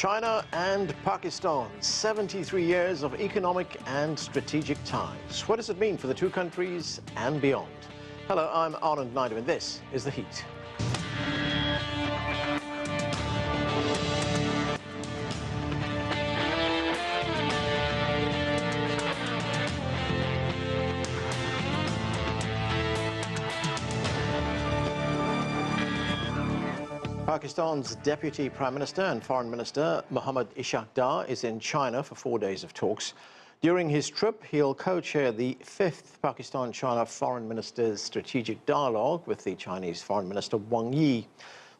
China and Pakistan, 73 years of economic and strategic ties. What does it mean for the two countries and beyond? Hello, I'm Anand Naidu, and this is The Heat. Pakistan's Deputy Prime Minister and Foreign Minister Mohammad Ishaq is in China for 4 days of talks. During his trip, he'll co-chair the 5th Pakistan-China Foreign Ministers' Strategic Dialogue with the Chinese Foreign Minister Wang Yi.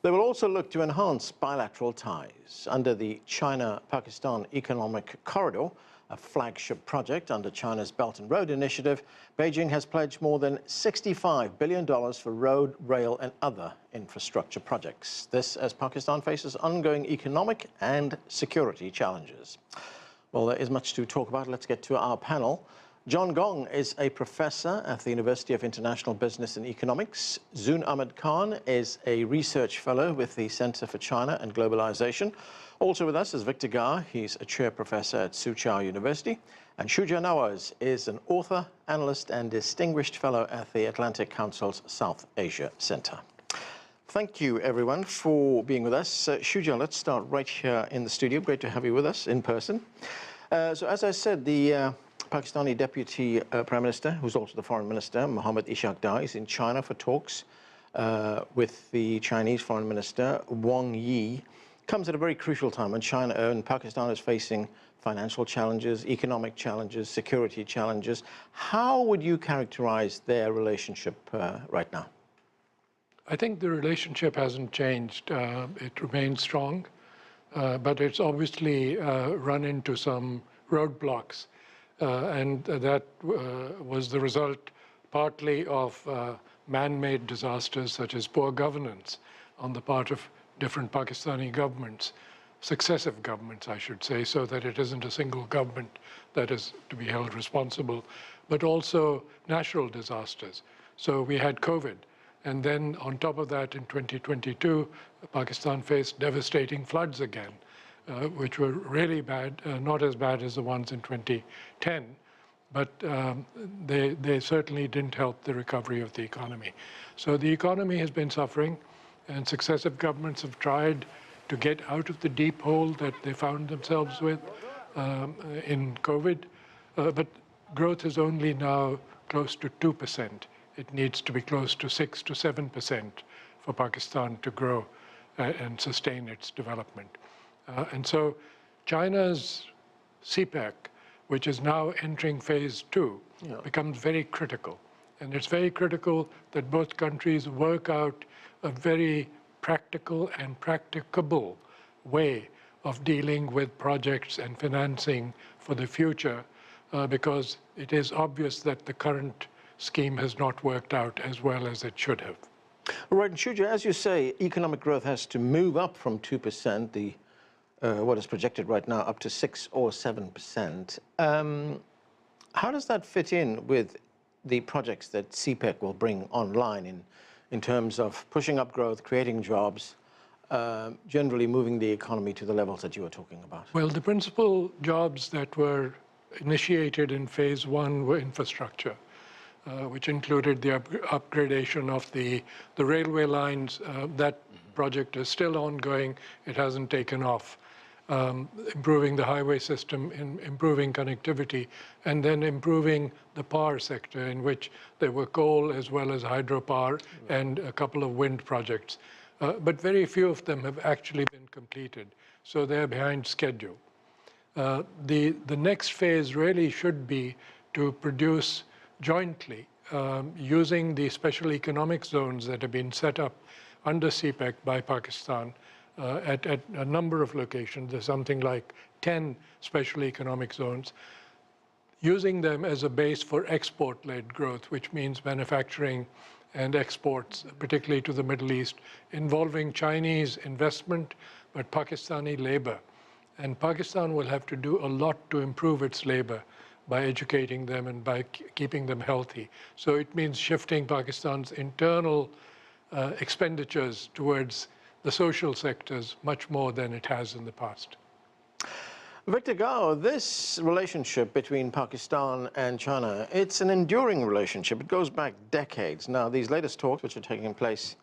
They will also look to enhance bilateral ties. Under the China-Pakistan Economic Corridor, a flagship project under China's Belt and Road Initiative, Beijing has pledged more than $65 billion for road, rail and other infrastructure projects. This as Pakistan faces ongoing economic and security challenges. Well, there is much to talk about. Let's get to our panel. John Gong is a professor at the University of International Business and Economics. Zoon Ahmed Khan is a research fellow with the Center for China and Globalization. Also with us is Victor Gar. He's a chair professor at Soochow University. And Shuja Nawaz is an author, analyst, and distinguished fellow at the Atlantic Council's South Asia Center. Thank you, everyone, for being with us. Shuja, let's start right here in the studio. Great to have you with us in person. So as I said, the Pakistani Deputy Prime Minister, who's also the Foreign Minister, Mohammad Ishaq, is in China for talks with the Chinese Foreign Minister, Wang Yi. Comes at a very crucial time when China and Pakistan is facing financial challenges, economic challenges, security challenges. How would you characterize their relationship right now? I think the relationship hasn't changed. It remains strong, but it's obviously run into some roadblocks. And that was the result partly of man-made disasters such as poor governance on the part of different Pakistani governments, successive governments, I should say, so that it isn't a single government that is to be held responsible, but also natural disasters. So we had COVID. And then on top of that, in 2022, Pakistan faced devastating floods again, which were really bad, not as bad as the ones in 2010, but they certainly didn't help the recovery of the economy. So the economy has been suffering, and successive governments have tried to get out of the deep hole that they found themselves with in COVID. But growth is only now close to 2%. It needs to be close to 6 to 7% for Pakistan to grow and sustain its development. And so China's CPEC, which is now entering phase 2, becomes very critical. And it's very critical that both countries work out a very practical and practicable way of dealing with projects and financing for the future, because it is obvious that the current scheme has not worked out as well as it should have. Right, and Shuja, as you say, economic growth has to move up from 2%, what is projected right now, up to 6 or 7%. How does that fit in with the projects that CPEC will bring online in terms of pushing up growth, creating jobs, generally moving the economy to the levels that you were talking about? Well, the principal jobs that were initiated in phase 1 were infrastructure, which included the upgradation of the railway lines. That project is still ongoing. It hasn't taken off. Improving the highway system, improving connectivity, and then improving the power sector, in which there were coal as well as hydropower and a couple of wind projects. But very few of them have actually been completed, so they're behind schedule. The next phase really should be to produce jointly, using the special economic zones that have been set up under CPEC by Pakistan, at a number of locations. There's something like 10 special economic zones, using them as a base for export-led growth, which means manufacturing and exports, particularly to the Middle East, involving Chinese investment, but Pakistani labor. And Pakistan will have to do a lot to improve its labor by educating them and by keeping them healthy. So it means shifting Pakistan's internal expenditures towards the social sectors much more than it has in the past. Victor Gao, this relationship between Pakistan and China, it's an enduring relationship. It goes back decades. Now, these latest talks, which are taking place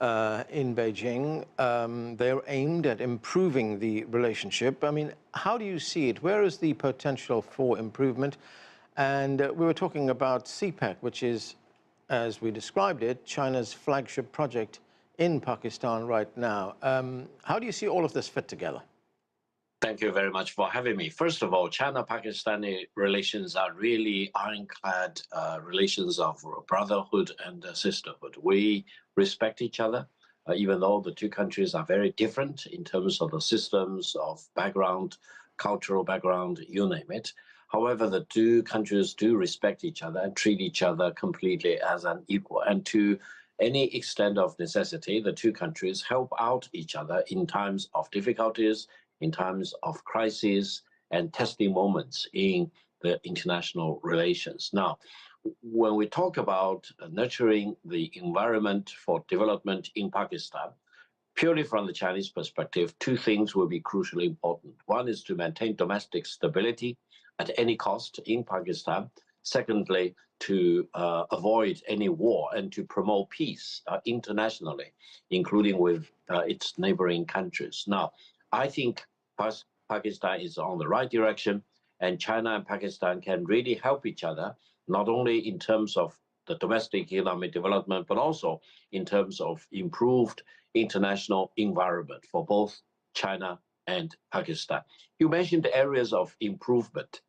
in Beijing, they're aimed at improving the relationship. I mean, how do you see it? Where is the potential for improvement? And we were talking about CPEC, which is, as we described it, China's flagship project in Pakistan right now. How do you see all of this fit together? Thank you very much for having me. First of all, China-Pakistani relations are really ironclad relations of brotherhood and sisterhood. We respect each other, even though the two countries are very different in terms of the systems, of background, cultural background, you name it. However, the two countries do respect each other and treat each other completely as an equal. And to any extent of necessity, the two countries help out each other in times of difficulties, in times of crisis and testing moments in the international relations. Now, when we talk about nurturing the environment for development in Pakistan, purely from the Chinese perspective, two things will be crucially important. One is to maintain domestic stability at any cost in Pakistan. Secondly, to avoid any war and to promote peace internationally, including with its neighboring countries. Now, I think Pakistan is on the right direction, and China and Pakistan can really help each other, not only in terms of the domestic economic development, but also in terms of improved international environment for both China and Pakistan. You mentioned areas of improvement.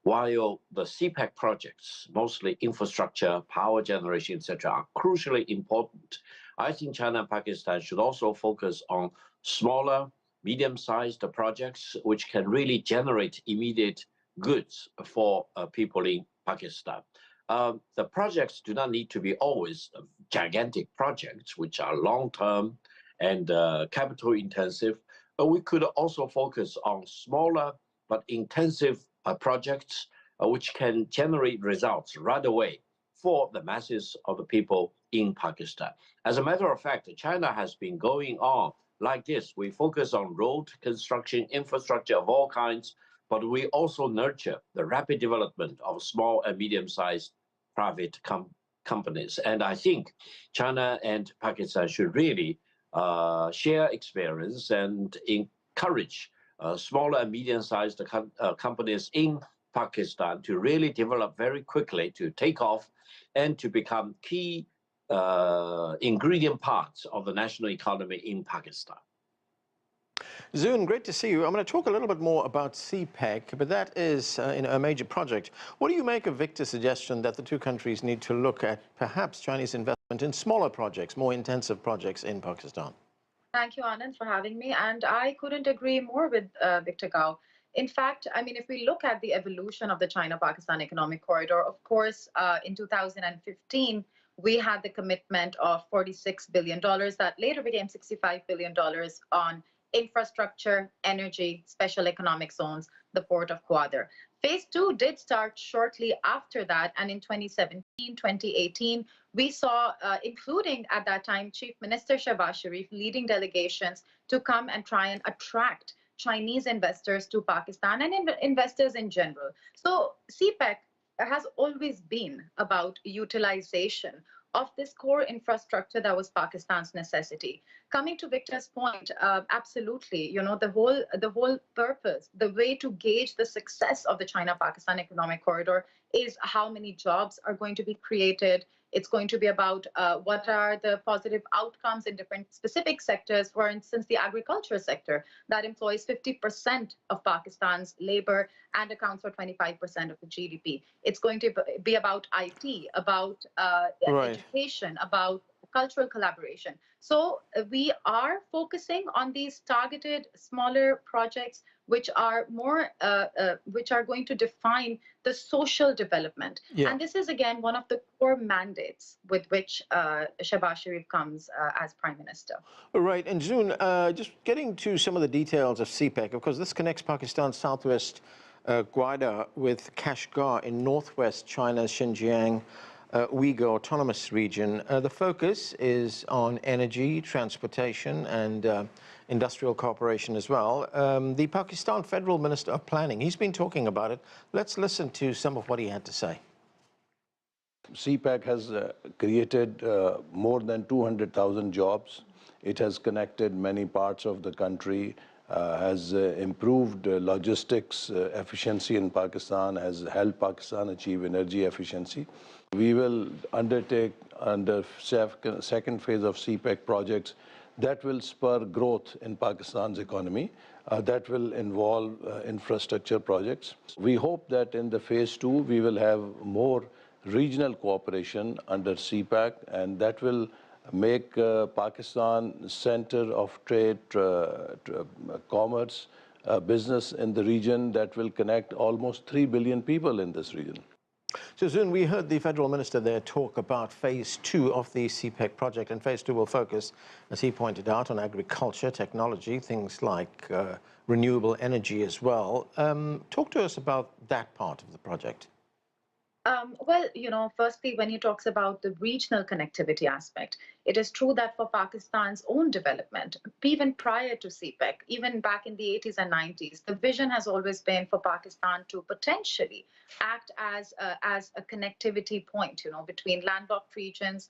While the CPEC projects, mostly infrastructure, power generation, etc., are crucially important, I think China and Pakistan should also focus on smaller, medium-sized projects which can really generate immediate goods for people in Pakistan. The projects do not need to be always gigantic projects, which are long-term and capital-intensive, but we could also focus on smaller but intensive projects which can generate results right away for the masses of the people in Pakistan. As a matter of fact, China has been going on like this. We focus on road construction, infrastructure of all kinds, but we also nurture the rapid development of small and medium-sized private companies. And I think China and Pakistan should really share experience and encourage smaller and medium-sized companies in Pakistan to really develop very quickly, to take off, and to become key ingredient parts of the national economy in Pakistan. Zoon, great to see you. I'm going to talk a little bit more about CPEC, but that is a major project. What do you make of Victor's suggestion that the two countries need to look at perhaps Chinese investment in smaller projects, more intensive projects in Pakistan? Thank you, Anand, for having me. And I couldn't agree more with Victor Gao. In fact, I mean, if we look at the evolution of the China-Pakistan economic corridor, of course, in 2015, we had the commitment of $46 billion that later became $65 billion on infrastructure, energy, special economic zones, the port of Gwadar. Phase 2 did start shortly after that, and in 2017, 2018, we saw, including at that time, Chief Minister Shehbaz Sharif leading delegations to come and try and attract Chinese investors to Pakistan and investors in general. So CPEC has always been about utilization of this core infrastructure that was Pakistan's necessity. Coming to Victor's point, absolutely, you know, the whole purpose, the way to gauge the success of the China-Pakistan economic corridor is how many jobs are going to be created. It's going to be about what are the positive outcomes in different specific sectors. For instance, the agriculture sector that employs 50% of Pakistan's labor and accounts for 25% of the GDP. It's going to be about IT, about education, about cultural collaboration. So we are focusing on these targeted smaller projects which are more which are going to define the social development. And this is again one of the core mandates with which Shehbaz Sharif comes as Prime Minister. Right, and Zoon, just getting to some of the details of CPEC, of course this connects Pakistan's southwest Gwadar with Kashgar in northwest China's Xinjiang. Uyghur Autonomous Region. The focus is on energy, transportation, and industrial cooperation as well. The Pakistan Federal Minister of Planning, he's been talking about it. Let's listen to some of what he had to say. CPEC has created more than 200,000 jobs. It has connected many parts of the country, has improved logistics efficiency in Pakistan, has helped Pakistan achieve energy efficiency. We will undertake under second phase of CPEC projects that will spur growth in Pakistan's economy. That will involve infrastructure projects. We hope that in the phase 2, we will have more regional cooperation under CPEC, and that will make Pakistan center of trade, commerce, business in the region that will connect almost 3 billion people in this region. So, Zoon, we heard the federal minister there talk about phase 2 of the CPEC project, and phase 2 will focus, as he pointed out, on agriculture, technology, things like renewable energy as well. Talk to us about that part of the project. Well, firstly, when he talks about the regional connectivity aspect, it is true that for Pakistan's own development, even prior to CPEC, even back in the 80s and 90s, the vision has always been for Pakistan to potentially act as a connectivity point, between landlocked regions,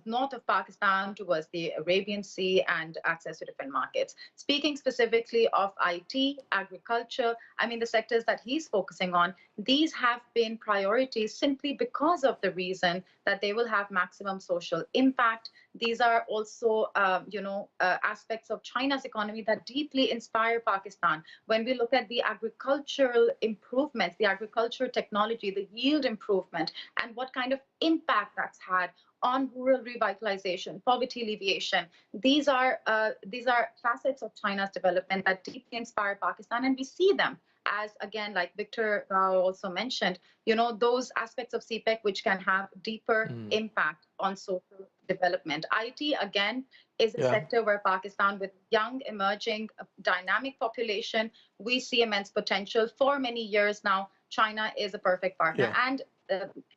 north of Pakistan towards the Arabian Sea, and access to different markets. Speaking specifically of IT, agriculture, the sectors that he's focusing on, these have been priorities simply because of the reason that they will have maximum social impact. These are also, aspects of China's economy that deeply inspire Pakistan. When we look at the agricultural improvements, the agricultural technology, the yield improvement, and what kind of impact that's had on rural revitalization, poverty alleviation, these are facets of China's development that deeply inspire Pakistan, and we see them as, again, like Victor also mentioned, those aspects of CPEC which can have deeper impact on social development. IT, again, is a sector where Pakistan, with young, emerging, dynamic population, we see immense potential. For many years now, China is a perfect partner. And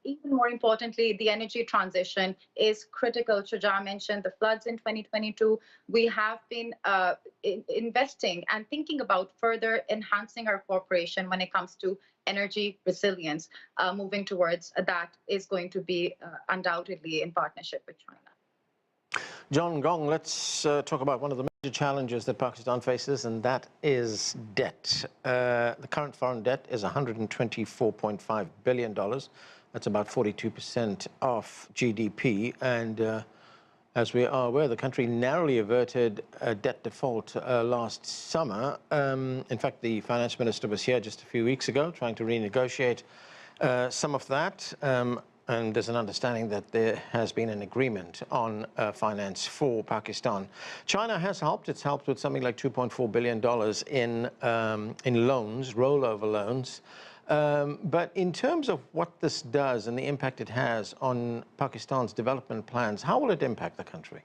even more importantly, the energy transition is critical. Shuja mentioned the floods in 2022. We have been investing and thinking about further enhancing our cooperation when it comes to energy resilience. Moving towards that is going to be undoubtedly in partnership with China. John Gong, let's talk about one of the major challenges that Pakistan faces, and that is debt. The current foreign debt is $124.5 billion. That's about 42% of GDP. And as we are aware, the country narrowly averted a debt default last summer. In fact, the finance minister was here just a few weeks ago trying to renegotiate some of that. And there's an understanding that there has been an agreement on finance for Pakistan. China has helped. It's helped with something like $2.4 billion in loans, rollover loans. But in terms of what this does and the impact it has on Pakistan's development plans, how will it impact the country?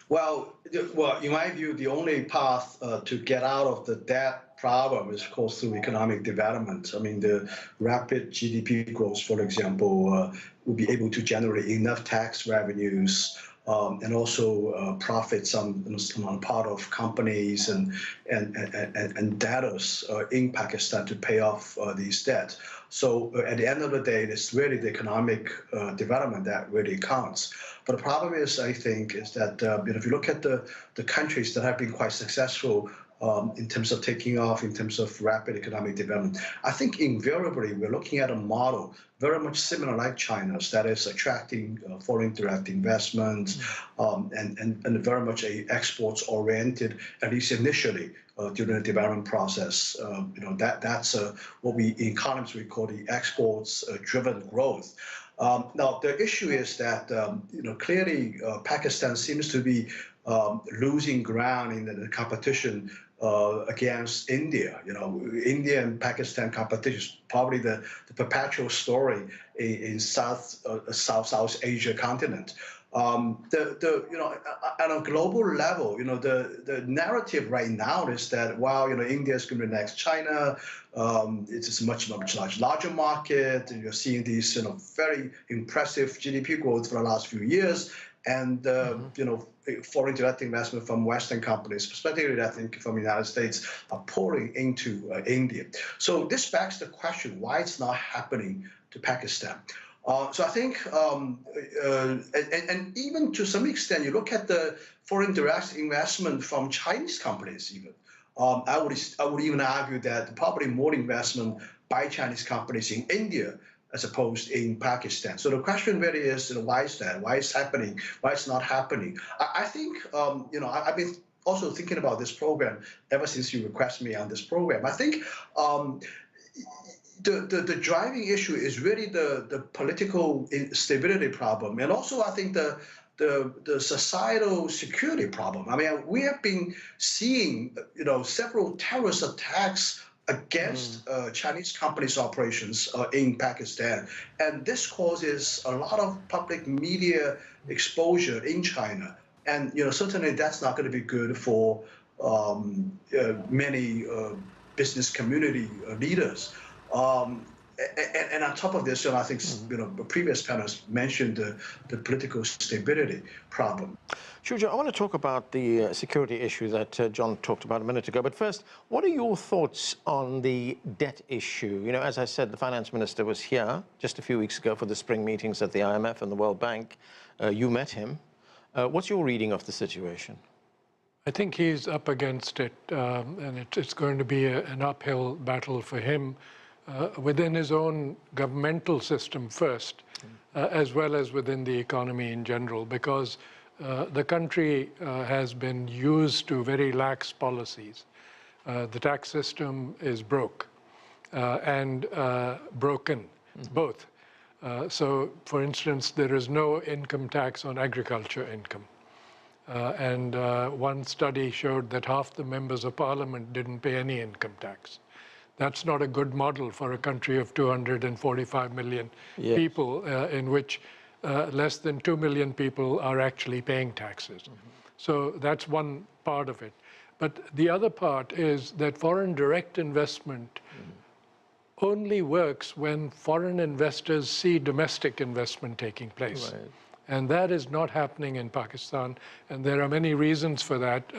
Well, in my view, the only path to get out of the debt problem is, of course, through economic development. The rapid GDP growth, for example, will be able to generate enough tax revenues and also profits on part of companies and debtors in Pakistan to pay off these debts. So at the end of the day, it's really the economic development that really counts. But the problem is, I think, is that if you look at the countries that have been quite successful in terms of taking off, in terms of rapid economic development, I think invariably we're looking at a model very much similar like China's, that is attracting foreign direct investment and very much a exports-oriented, at least initially, during the development process. That's what we in economics we call the exports-driven growth. Now the issue is that clearly Pakistan seems to be losing ground in the competition against India. India and Pakistan competition is probably the perpetual story in South Asia continent. On a global level, the narrative right now is that, wow, India is going to be next China. It's a much larger market. You're seeing these, very impressive GDP growth for the last few years, and foreign direct investment from Western companies, particularly I think from the United States, are pouring into India. So this begs the question: why it's not happening to Pakistan? So I think, and even to some extent, you look at the foreign direct investment from Chinese companies. Even I would even argue that probably more investment by Chinese companies in India as opposed in Pakistan. So the question really is, why is that? Why is happening? Why it's not happening? I think, I've been also thinking about this program ever since you requested me on this program. I think. The driving issue is really the political stability problem, and also I think the societal security problem. I mean, we have been seeing several terrorist attacks against Chinese companies' operations in Pakistan, and this causes a lot of public media exposure in China, and certainly that's not going to be good for many business community leaders. And on top of this, I think the previous panelists mentioned the political stability problem. Shuja, I want to talk about the security issue that John talked about a minute ago. But first, what are your thoughts on the debt issue? As I said, the finance minister was here just a few weeks ago for the spring meetings at the IMF and the World Bank. You met him. What's your reading of the situation? I think he's up against it, and it's going to be an uphill battle for him. Within his own governmental system first, as well as within the economy in general, because the country has been used to very lax policies. The tax system is broke and broken, both. So, for instance, there is no income tax on agriculture income. And one study showed that half the members of parliament didn't pay any income tax. That's not a good model for a country of 245 million people, in which less than 2 million people are actually paying taxes. So that's one part of it. But the other part is that foreign direct investment only works when foreign investors see domestic investment taking place. Right. And that is not happening in Pakistan. And there are many reasons for that,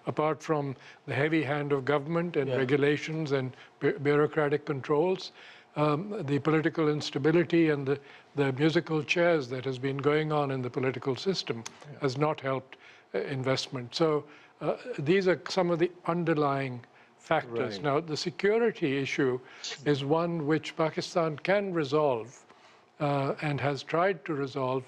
apart from the heavy hand of government and regulations and bureaucratic controls. The political instability and the musical chairs that has been going on in the political system has not helped investment. So these are some of the underlying factors. Right. Now, the security issue is one which Pakistan can resolve and has tried to resolve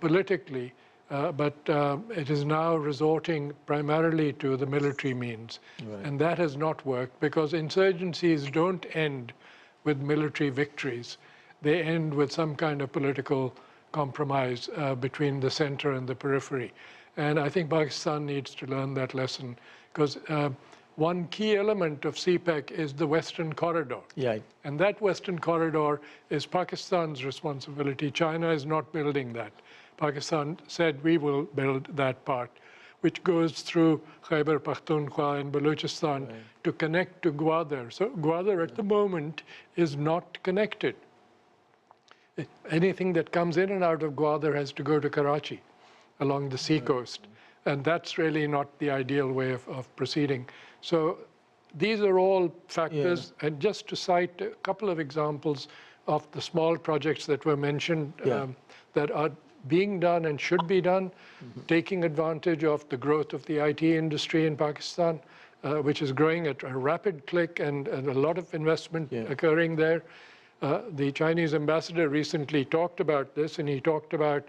politically, but it is now resorting primarily to the military means. Right. And that has not worked because insurgencies don't end with military victories. They end with some kind of political compromise between the center and the periphery. And I think Pakistan needs to learn that lesson because one key element of CPEC is the Western Corridor. Yeah. And that Western Corridor is Pakistan's responsibility. China is not building that. Pakistan said we will build that part, which goes through Khyber Pakhtunkhwa and Balochistan to connect to Gwadar. So Gwadar at the moment is not connected. Anything that comes in and out of Gwadar has to go to Karachi along the sea coast. And that's really not the ideal way of proceeding. So these are all factors. Yeah. And just to cite a couple of examples of the small projects that were mentioned that are being done and should be done, taking advantage of the growth of the IT industry in Pakistan, which is growing at a rapid click and a lot of investment occurring there. The Chinese ambassador recently talked about this, and he talked about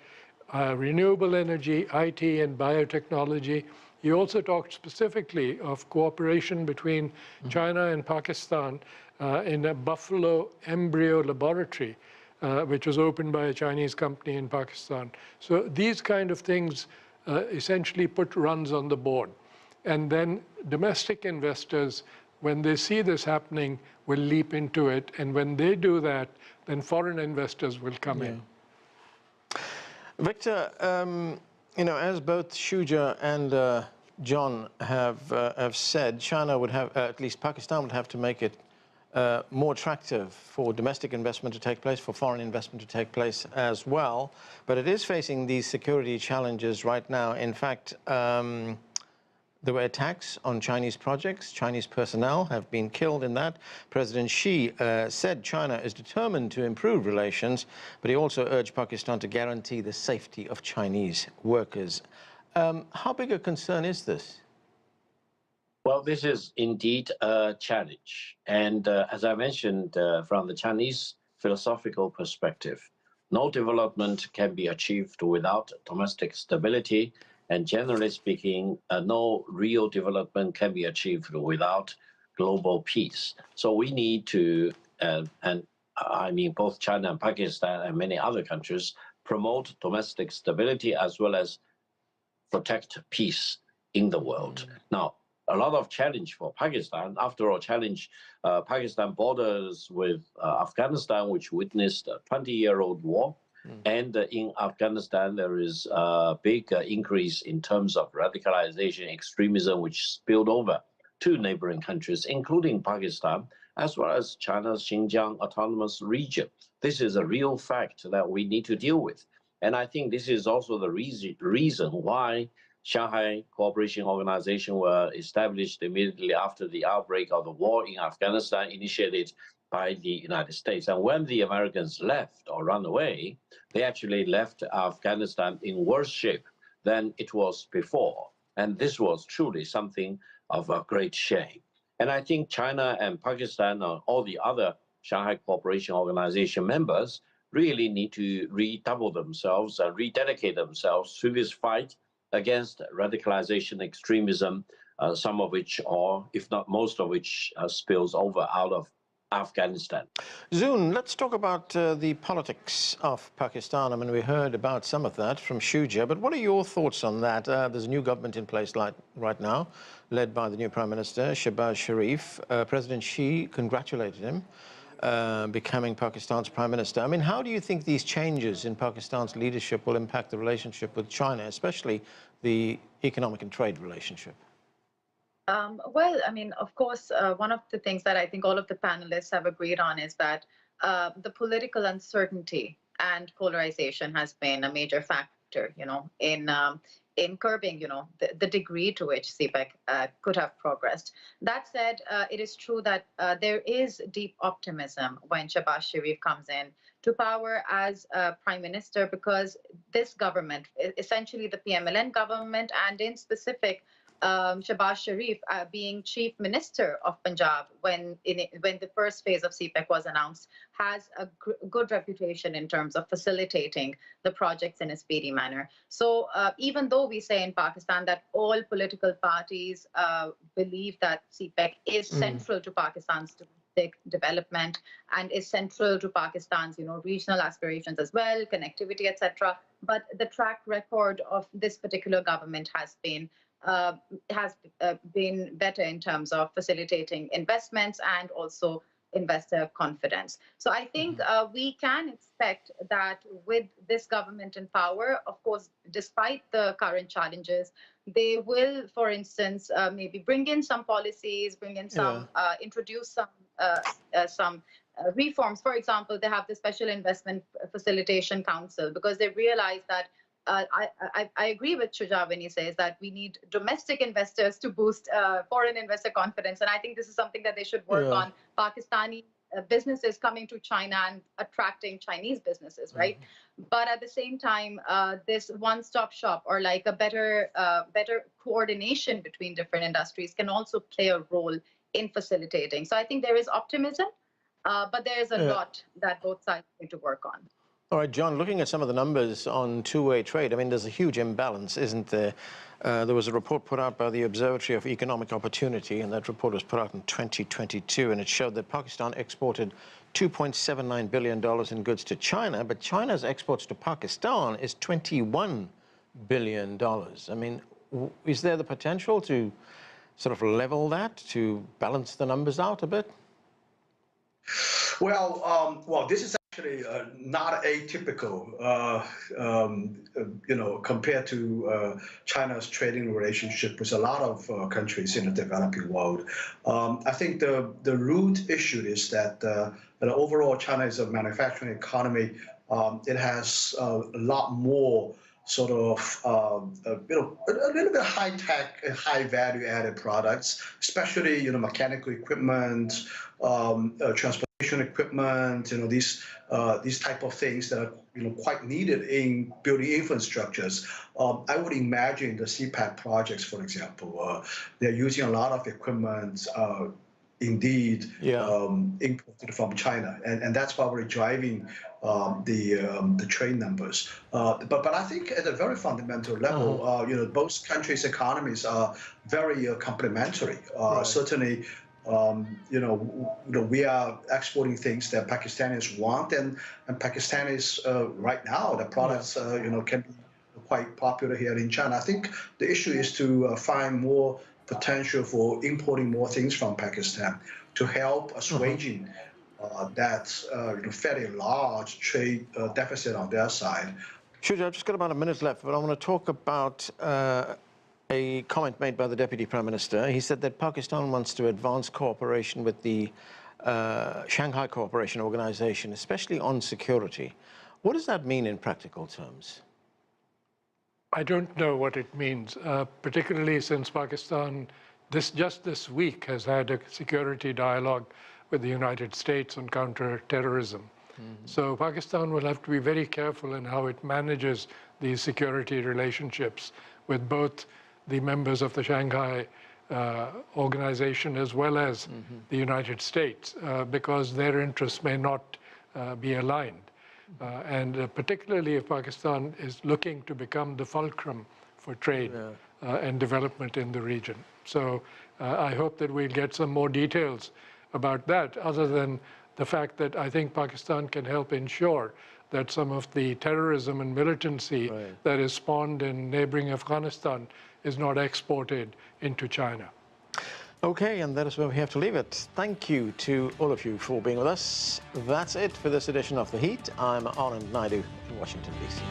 renewable energy, IT, and biotechnology. He also talked specifically of cooperation between China and Pakistan in a buffalo embryo laboratory, which was opened by a Chinese company in Pakistan. So these kind of things essentially put runs on the board. And then domestic investors, when they see this happening, will leap into it. And when they do that, then foreign investors will come in. Victor, you know, as both Shuja and John have said, China would have, at least Pakistan would have to make it more attractive for domestic investment to take place, for foreign investment to take place as well. But it is facing these security challenges right now. In fact, there were attacks on Chinese projects. Chinese personnel have been killed in that. President Xi said China is determined to improve relations, but he also urged Pakistan to guarantee the safety of Chinese workers. How big a concern is this? Well, this is indeed a challenge. And as I mentioned, from the Chinese philosophical perspective, no development can be achieved without domestic stability. And generally speaking, no real development can be achieved without global peace. So we need to, and I mean both China and Pakistan and many other countries, promote domestic stability as well as protect peace in the world. Now, a lot of challenge for Pakistan. After all, Pakistan borders with Afghanistan, which witnessed a 20-year-old war. And in Afghanistan, there is a big increase in terms of radicalization, extremism, which spilled over to neighboring countries, including Pakistan, as well as China's Xinjiang Autonomous Region. This is a real fact that we need to deal with. And I think this is also the reason why Shanghai Cooperation Organization were established immediately after the outbreak of the war in Afghanistan, initiated by the United States. And when the Americans left or ran away, they actually left Afghanistan in worse shape than it was before. And this was truly something of a great shame. And I think China and Pakistan and all the other Shanghai Cooperation Organization members really need to redouble themselves and rededicate themselves to this fight against radicalization, extremism, some of which, or if not most of which, spills over out of Afghanistan. Zoon, let's talk about the politics of Pakistan. I mean, we heard about some of that from Shuja, but what are your thoughts on that? There's a new government in place right now, led by the new Prime Minister, Shehbaz Sharif. President Xi congratulated him, becoming Pakistan's Prime Minister. I mean, how do you think these changes in Pakistan's leadership will impact the relationship with China, especially the economic and trade relationship? Well, I mean, of course, one of the things that I think all of the panelists have agreed on is that the political uncertainty and polarization has been a major factor, you know, in curbing, you know, the degree to which CPEC could have progressed. That said, it is true that there is deep optimism when Shehbaz Sharif comes in to power as Prime Minister, because this government, essentially the PMLN government, and in specific, Shehbaz Sharif being Chief Minister of Punjab when the first phase of CPEC was announced, has a good reputation in terms of facilitating the projects in a speedy manner. So even though we say in Pakistan that all political parties believe that CPEC is central to Pakistan's development and is central to Pakistan's, you know, regional aspirations as well, connectivity, etc., but the track record of this particular government has been better in terms of facilitating investments and also investor confidence. So I think we can expect that with this government in power, of course, despite the current challenges, they will, for instance, maybe bring in some policies, bring in some, introduce some reforms. For example, they have the Special Investment Facilitation Council, because they realize that I agree with Shuja when he says that we need domestic investors to boost foreign investor confidence. And I think this is something that they should work on. Pakistani businesses coming to China and attracting Chinese businesses, right? But at the same time, this one-stop shop, or like a better coordination between different industries, can also play a role in facilitating. So I think there is optimism, but there is a lot that both sides need to work on. All right, John, looking at some of the numbers on two-way trade, I mean, there's a huge imbalance, isn't there? There was a report put out by the Observatory of Economic Opportunity, and that report was put out in 2022, and it showed that Pakistan exported $2.79 billion in goods to China, but China's exports to Pakistan is $21 billion. I mean, is there the potential to sort of level that, to balance the numbers out a bit? Well, this is actually not atypical, compared to China's trading relationship with a lot of countries in the developing world. I think the root issue is that overall China is a manufacturing economy. It has a lot more sort of, a little bit high tech and high value added products, especially, mechanical equipment, transportation equipment, these type of things that are, quite needed in building infrastructures. I would imagine the CPEC projects, for example, they're using a lot of equipment, indeed, imported from China, and that's probably driving the trade numbers. But I think at a very fundamental level, both countries' economies are very complementary. Right. Certainly, we are exporting things that Pakistanis want, and Pakistanis right now, the products can be quite popular here in China. I think the issue is to find more potential for importing more things from Pakistan to help assuaging that fairly large trade deficit on their side. Shuja, I've just got about a minute left, but I want to talk about a comment made by the Deputy Prime Minister. He said that Pakistan wants to advance cooperation with the Shanghai Cooperation Organization, especially on security. What does that mean in practical terms? I don't know what it means, particularly since Pakistan just this week has had a security dialogue with the United States on counter-terrorism. So Pakistan will have to be very careful in how it manages these security relationships with both the members of the Shanghai organization as well as the United States, because their interests may not be aligned. And particularly if Pakistan is looking to become the fulcrum for trade and development in the region. So I hope that we'll get some more details about that, other than the fact that I think Pakistan can help ensure that some of the terrorism and militancy that is spawned in neighboring Afghanistan is not exported into China. Okay, and that is where we have to leave it. Thank you to all of you for being with us. That's it for this edition of The Heat. I'm Anand Naidu in Washington, D.C.